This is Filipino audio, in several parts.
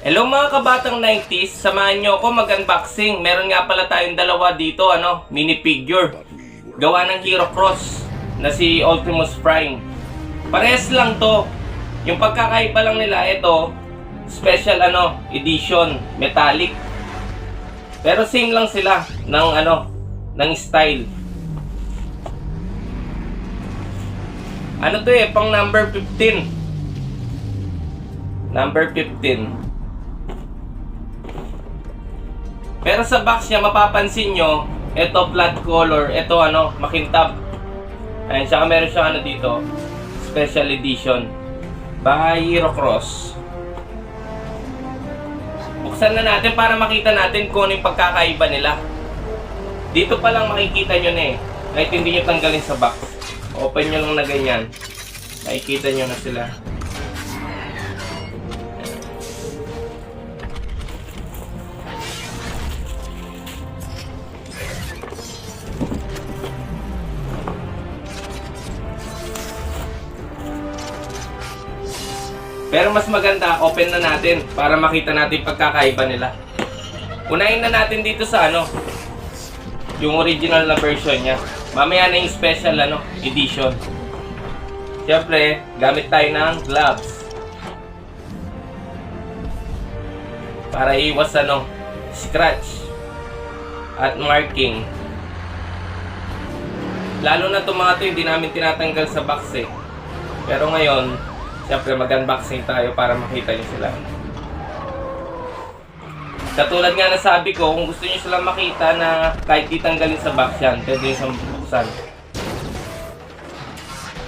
Hello mga kabatang 90s, samahan nyo ako mag-unboxing. Meron nga pala tayong dalawa dito, mini figure. Gawa ng Hero Cross na si Optimus Prime. Parehas lang to. Yung pagkakaiba lang nila, ito, special edition, metallic. Pero same lang sila ng style. Ano to pang number 15. Number 15. Pero sa box niya, mapapansin nyo, ito flat color, ito makintab. Ayan, saka meron siya dito, special edition by Hero Cross. Buksan na natin para makita natin kung ano yung pagkakaiba nila. Dito pa lang makikita nyo na kahit hindi nyo tanggalin sa box. Open nyo lang na ganyan, makikita nyo na sila. Pero mas maganda, open na natin para makita natin pagkakaiba nila. Unahin na natin dito sa yung original na version niya. Mamaya na yung special edition. Siyempre, gamit tayo ng gloves. Para iwas scratch at marking. Lalo na itong mga ito, hindi namin tinatanggal sa box Pero ngayon, siyempre mag-unboxing tayo para makita nyo sila. Katulad nga na sabi ko, kung gusto nyo silang makita na kahit ditanggalin sa box yan, pwede nyo sa buksan.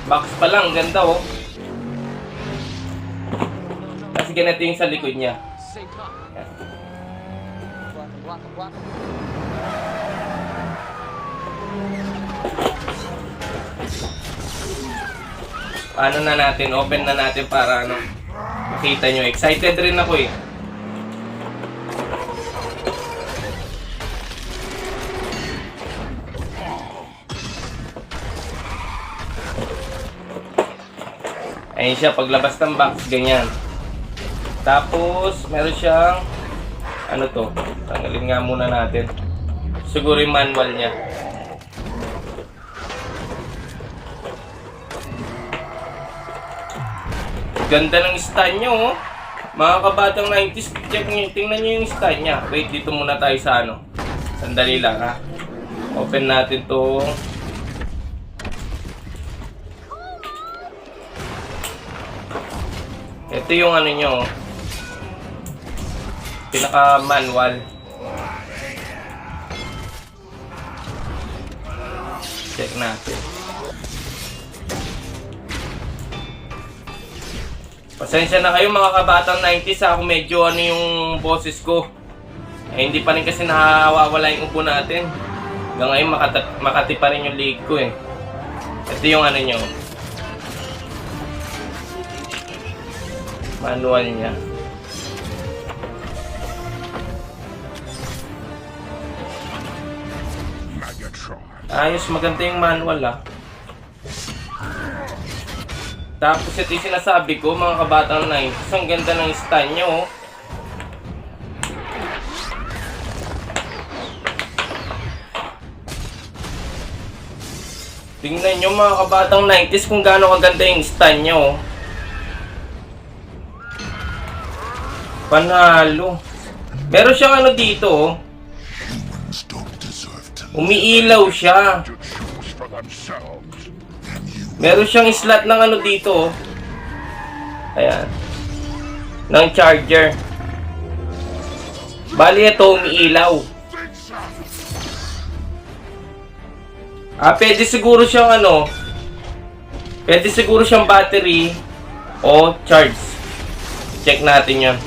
Box pa lang, ganda Kasi ganito yung sa likod niya. Yan. Paano na natin, open na natin para makita nyo. Excited rin ako Ayun siya, paglabas ng box, ganyan. Tapos, meron siyang, tanggalin nga muna natin. Siguro yung manual niya. Ganda ng stand nyo, mga kabatang 90s, tingnan nyo yung stand niya. Wait, dito muna tayo sa Sandali lang Open natin to. Ito yung nyo, pinaka manual. Check natin. Pasensya na kayo mga kabatang 90s ako medyo yung boses ko. Hindi pa rin kasi nawawala yung upo natin. Hanggang ngayon makati pa rin yung leg ko Ito yung nyo, manual niya. Ayos, maganda yung manual Tapos ito yung sinasabi ko mga kabatang 90s, ang ganda ng stand nyo Tingnan nyo mga kabatang 90s kung gaano kaganda yung stand nyo Panalo. Meron siyang dito umiilaw siya. Meron siyang slot ng dito Ayan. Ng charger. Bali ito umiilaw. Pwede siguro siyang pwede siguro siyang battery o charge. Check natin yan.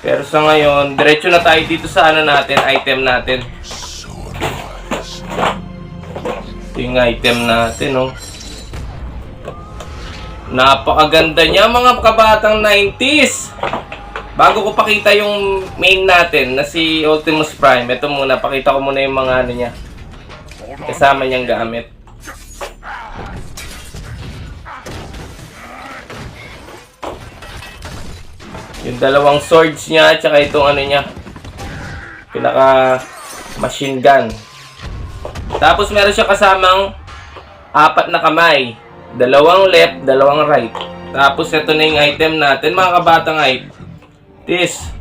Pero sa ngayon, diretso na tayo dito sa natin, item natin. Ito yung item natin Napakaganda niya mga kabatang 90s. Bago ko pakita yung main natin na si Optimus Prime, ito muna, pakita ko muna yung mga niya. Kasama niyang gamit. Yung dalawang swords niya, tsaka itong ano niya. Pinaka machine gun. Tapos meron siya kasamang 4 na kamay. 2 left, 2 right. Tapos ito na yung item natin, mga kabatang hype. This.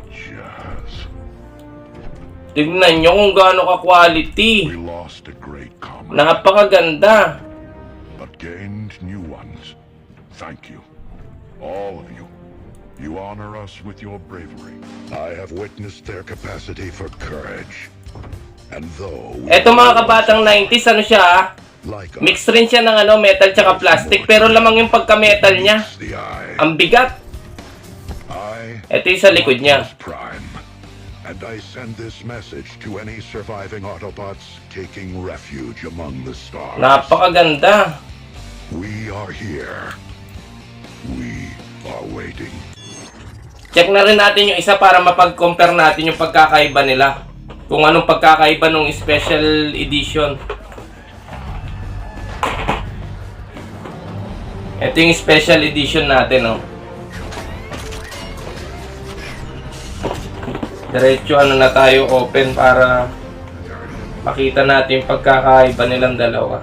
Tignan nyo kung gaano ka-quality. Napakaganda. But gained new ones. Thank you. All of you. You honor us with your bravery. I have witnessed their capacity for courage. And though... Ito mga kabatang 90s, ano siya ah? Mix rin siya ng ano, metal tsaka plastic, pero lamang yung pagka-metal niya. Ang bigat. Ito yung sa likod niya. And I send this message to any surviving Autobots taking refuge among the stars. Napakaganda. We are here. We are waiting. Check na rin natin yung isa para mapag-compare natin yung pagkakaiba nila. Kung anong pagkakaiba ng special edition. Ito yung special edition natin, oh. Diretso ano na tayo, open para makita natin yung pagkakaiba nilang dalawa.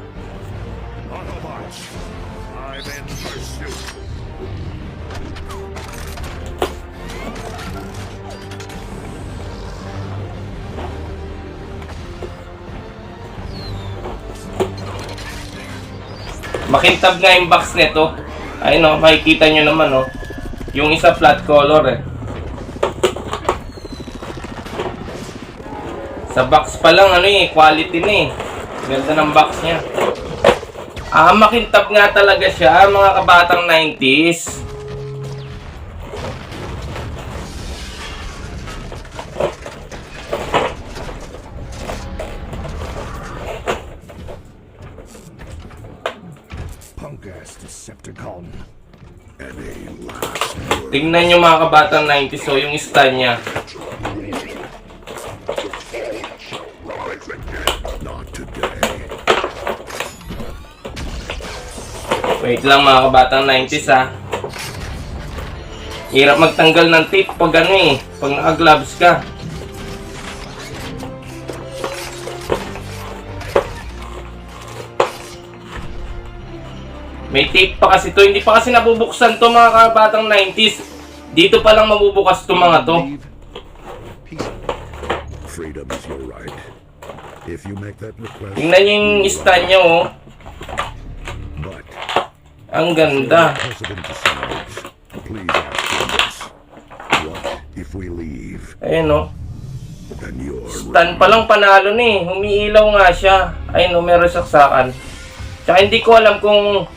Makintab nga yung box nito. Ayun o, makikita nyo naman o. Yung isa flat color eh. Sa box pa lang ano eh, quality na eh. Ganda ng box niya. Makintab nga talaga siya, mga kabatang 90s. Tingnan nyo mga kabatang 90s, so yung stand niya. Wait lang mga kabatang 90s ha. Hirap magtanggal ng tape pag ano eh, pag naka-gloves ka. May tape pa kasi to, hindi pa kasi nabubuksan to mga kabatang 90s. Dito pa lang mabubukas to mga to. Freedom is your right. If you make that request. Tingnan nyo yung stand nyo oh. But ang ganda. Please ask him this. What if we leave? Ayun oh. And you're Stand pa lang panalo na eh. Humiilaw nga siya. Ayun oh, meron saksakan. Tsaka hindi ko alam kung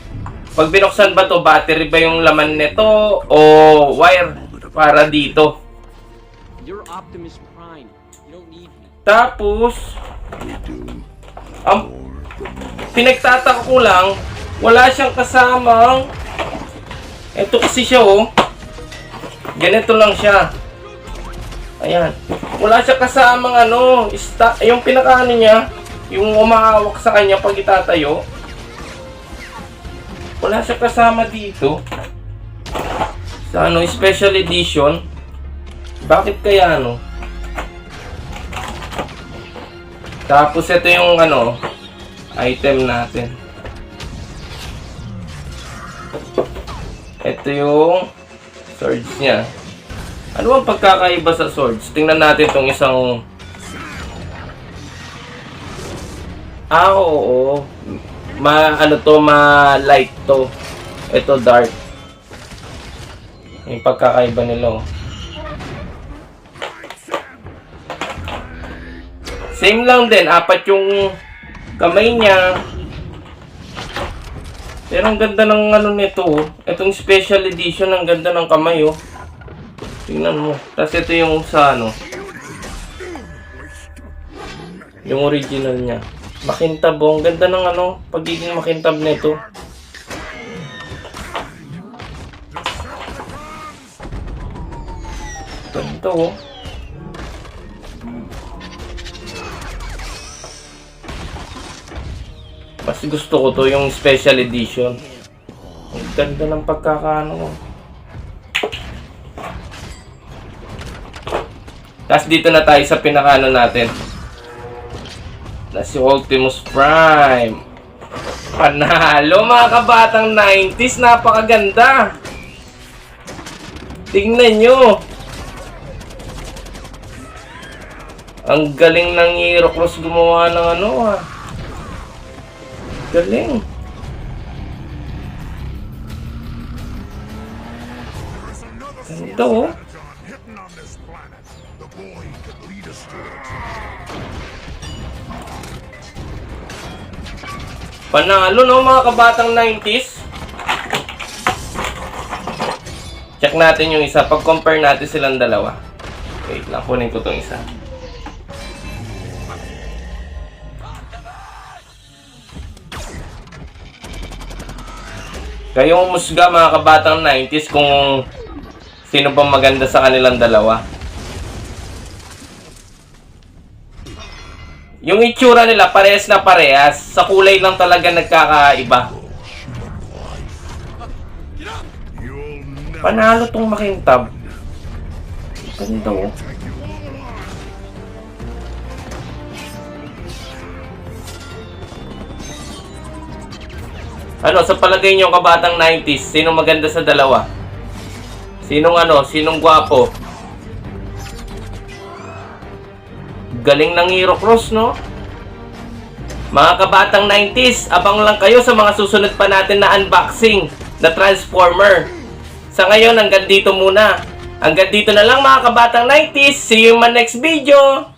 pag binuksan ba to, battery ba yung laman nito o wire para dito. You're Optimus Prime. You don't need me. Tapos, we do ang more than pinagtataka ko lang, wala siyang kasamang, eto kasi siya oh, ganito lang siya. Ayan. Wala siyang kasamang ano, yung pinakaano niya, yung umahawak sa kanya pag itatayo. Wala siya kasama dito. Sa ano, special edition. Bakit kaya ano? Tapos ito yung ano, item natin. Ito yung swords niya. Ano ang pagkakaiba sa swords? Tingnan natin itong isang... oo. Ano to, light to. Ito dark. Yung pagkakaiba nila. Same lang din, 4 yung kamay niya. Pero ang ganda ng ano nito, oh. Itong special edition, ang ganda ng kamay, oh. Tingnan mo. Tapos ito yung sa ano. Yung original niya. Makintab, oh. Ang ganda ng ano, pagiging makintab nito. Ito, oh. Mas gusto ko to yung special edition. Ang ganda ng pagkakaano ko. Tapos dito na tayo sa pinakano natin. Na si Optimus Prime. Panalo mga kabatang 90s. Napakaganda. Tingnan nyo. Ang galing ng Hero Cross gumawa ng ano ah. Galing. Ganda oh. hidden on this planet. The boy could lead us to it. Panalo no mga kabatang 90s. Check natin yung isa. Pag-compare natin silang dalawa. Wait lang, kunin ko tong isa. Kayong musga mga kabatang 90s kung sino bang maganda sa kanilang dalawa. Yung itsura nila parehas na parehas. Sa kulay lang talaga nagkakaiba. Panalo tong makintab. Ganda oh. Ano, sa palagay nyo kabatang 90s, sino maganda sa dalawa? Sinong gwapo? Galing ng Hero Cross, no? Mga kabatang 90s, abang lang kayo sa mga susunod pa natin na unboxing na Transformer. Sa ngayon, hanggang dito muna. Hanggang dito na lang mga kabatang 90s. See you in my next video!